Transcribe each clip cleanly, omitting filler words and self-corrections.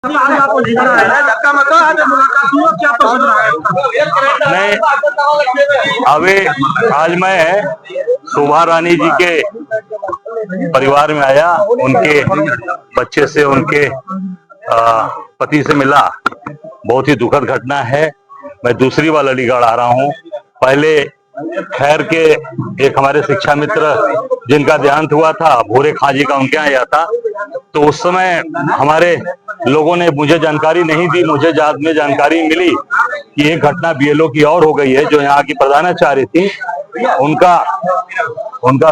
नहीं, अभी आज मैं शोभा रानी जी के परिवार में आया, उनके बच्चे से, उनके पति से मिला। बहुत ही दुखद घटना है। मैं दूसरी बार अलीगढ़ आ रहा हूँ। पहले खैर के एक हमारे शिक्षा मित्र जिनका देहांत हुआ था, भूरे खां जी का, उनके यहाँ आया था। तो उस समय हमारे लोगों ने मुझे जानकारी नहीं दी। मुझे में जानकारी मिली कि एक घटना बीएलओ की और हो गई है, जो यहाँ की प्रधानाचार्य थी, उनका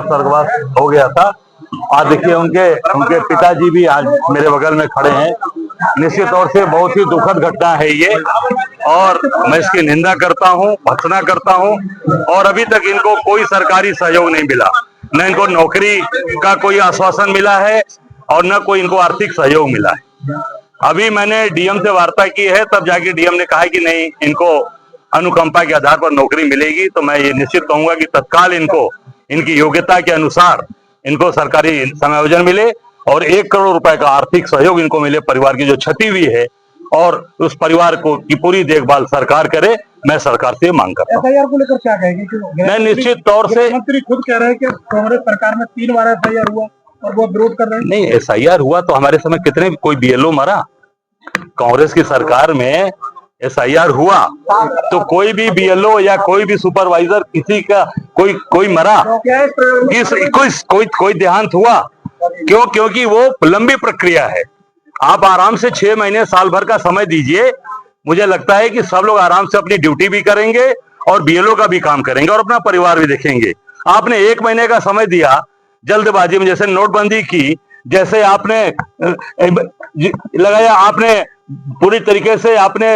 स्वर्गवास हो गया था। आज देखिए उनके पिताजी भी आज मेरे बगल में खड़े हैं। निश्चित तौर से बहुत ही दुखद घटना है ये, और मैं इसकी निंदा करता हूँ, भर्त्सना करता हूँ। और अभी तक इनको कोई सरकारी सहयोग नहीं मिला, न इनको नौकरी का कोई आश्वासन मिला है और न कोई इनको आर्थिक सहयोग मिला है। अभी मैंने डीएम से वार्ता की है, तब जाके डीएम ने कहा कि नहीं, इनको अनुकंपा के आधार पर नौकरी मिलेगी। तो मैं ये निश्चित कहूंगा कि तत्काल इनको इनकी योग्यता के अनुसार इनको सरकारी समायोजन मिले और 1 करोड़ रुपए का आर्थिक सहयोग इनको मिले, परिवार की जो क्षति हुई है, और उस परिवार को की पूरी देखभाल सरकार करे। मैं सरकार से मांग करता हूँ। एफआईआर को लेकर क्या कहेंगे? मैं निश्चित तौर से, मंत्री खुद कह रहे हैं कि कांग्रेस सरकार में 3 बार एफआईआर हुआ और वो विरोध कर रहे हैं। नहीं, एसआईआर हुआ तो हमारे समय कितने कोई बीएलओ मरा? कांग्रेस की सरकार में एसआईआर हुआ तो कोई भी बीएलओ या कोई भी सुपरवाइजर, किसी का कोई मरा? कोई देहांत हुआ? क्यों? क्योंकि वो लंबी प्रक्रिया है। आप आराम से 6 महीने, साल भर का समय दीजिए। मुझे लगता है कि सब लोग आराम से अपनी ड्यूटी भी करेंगे और बीएलओ का भी काम करेंगे और अपना परिवार भी देखेंगे। आपने 1 महीने का समय दिया जल्दबाजी में, जैसे नोटबंदी की, जैसे आपने लगाया, आपने पूरी तरीके से आपने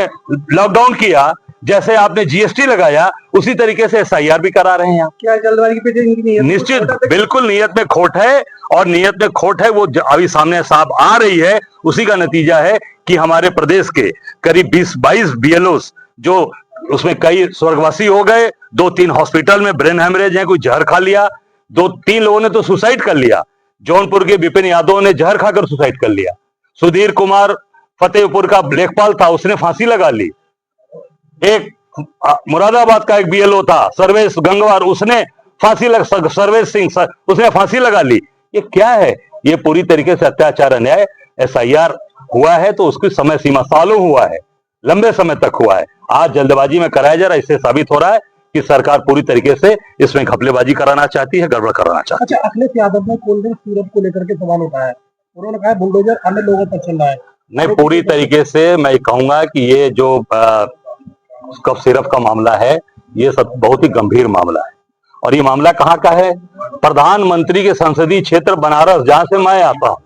लॉकडाउन किया, जैसे आपने जीएसटी लगाया, उसी तरीके से एसआईआर भी करा रहे हैं आप। क्या जल्दबाजी के पीछे इनकी नीयत? निश्चित, बिल्कुल नीयत में खोट है, और नीयत में खोट है वो अभी सामने साफ आ रही है। उसी का नतीजा है कि हमारे प्रदेश के करीब 20-22 बीएलओस, जो उसमें कई स्वर्गवासी हो गए, 2-3 हॉस्पिटल में ब्रेन हेमरेज है, कोई जहर खा लिया, 2-3 लोगों ने तो सुसाइड कर लिया। जौनपुर के विपिन यादव ने जहर खाकर सुसाइड कर लिया। सुधीर कुमार फतेहपुर का लेखपाल था, उसने फांसी लगा ली। एक मुरादाबाद का एक बीएलओ था, सर्वेश गंगवार, उसने सर्वेश सिंह, उसने फांसी लगा ली। ये क्या है? ये पूरी तरीके से अत्याचार, अन्याय। एसआईआर हुआ है तो उसकी समय सीमा सालों हुआ है, लंबे समय तक हुआ है। आज जल्दबाजी में कराया जा रहा है, इससे साबित हो रहा है कि सरकार पूरी तरीके से इसमें घपलेबाजी कराना चाहती है, गड़बड़ कराना चाहती है। अच्छा, अखिलेश यादव ने कोल्ड ड्रिंक सिरप को लेकर के सवाल उठाया है। उन्होंने कहा बुलडोजर अन्य लोगों पर चल रहा है। नहीं, पूरी तरीके से मैं कहूंगा कि ये जो कफ सिरप का मामला है, ये सब बहुत ही गंभीर मामला है। और ये मामला कहाँ का है? प्रधानमंत्री के संसदीय क्षेत्र बनारस, जहां से मैं आता हूँ,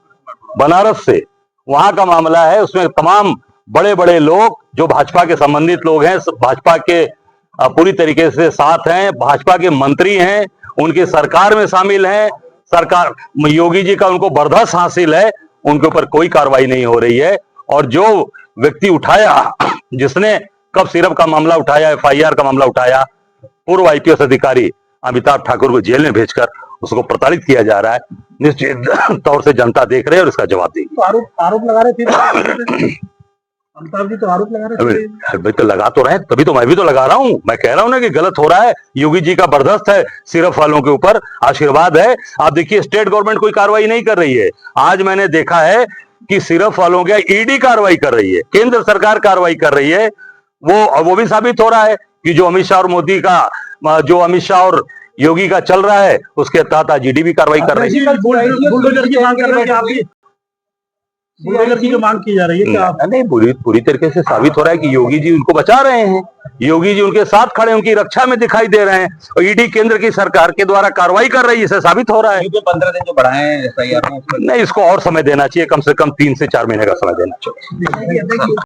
बनारस से, वहां का मामला है। उसमें तमाम बड़े बड़े लोग जो भाजपा के संबंधित लोग हैं, भाजपा के पूरी तरीके से साथ हैं, भाजपा के मंत्री हैं, उनके सरकार में शामिल हैं। सरकार, योगी जी का उनको बर्दाश्त हासिल है, उनके ऊपर कोई कार्रवाई नहीं हो रही है। और जो व्यक्ति उठाया, जिसने कफ सिरप का मामला उठाया, एफआईआर का मामला उठाया, पूर्व आईपीएस अधिकारी अमिताभ ठाकुर को जेल में भेजकर उसको प्रताड़ित किया जा रहा है। निश्चित तौर से जनता देख रही है और इसका जवाब देगी। तो आरोप लगा रहे थे अमिताभ जी, तो आरोप लगा रहे थे। भाई तो लगा तो रहे, तभी तो मैं भी तो लगा रहा हूँ। मैं कह रहा हूँ ना कि गलत हो रहा है। योगी जी का बर्दाश्त है सिरप वालों के ऊपर, आशीर्वाद है। आप देखिए, स्टेट गवर्नमेंट कोई कार्रवाई नहीं कर रही है। आज मैंने देखा है कि सिरप वालों के ईडी कार्रवाई कर रही है, केंद्र सरकार कार्रवाई कर रही है। वो भी साबित हो रहा है कि जो अमित शाह और मोदी का, जो अमित शाह और योगी का चल रहा है, उसके तहत आज ईडी भी कार्रवाई कर रही है। बुलडोजर की मांग कर रहे हैं, बुलडोजर की जो मांग की जा रही है, क्या नहीं, पूरी तरीके से साबित हो रहा है कि योगी जी उनको बचा रहे हैं, योगी जी उनके साथ खड़े, उनकी रक्षा में दिखाई दे रहे हैं, और ईडी केंद्र की सरकार के द्वारा कार्रवाई कर रही है, इसे साबित हो रहा है। 15 दिन जो बढ़ाए हैं एसआईआर में, नहीं, इसको और समय देना चाहिए, कम से कम 3 से 4 महीने का समय देना चाहिए।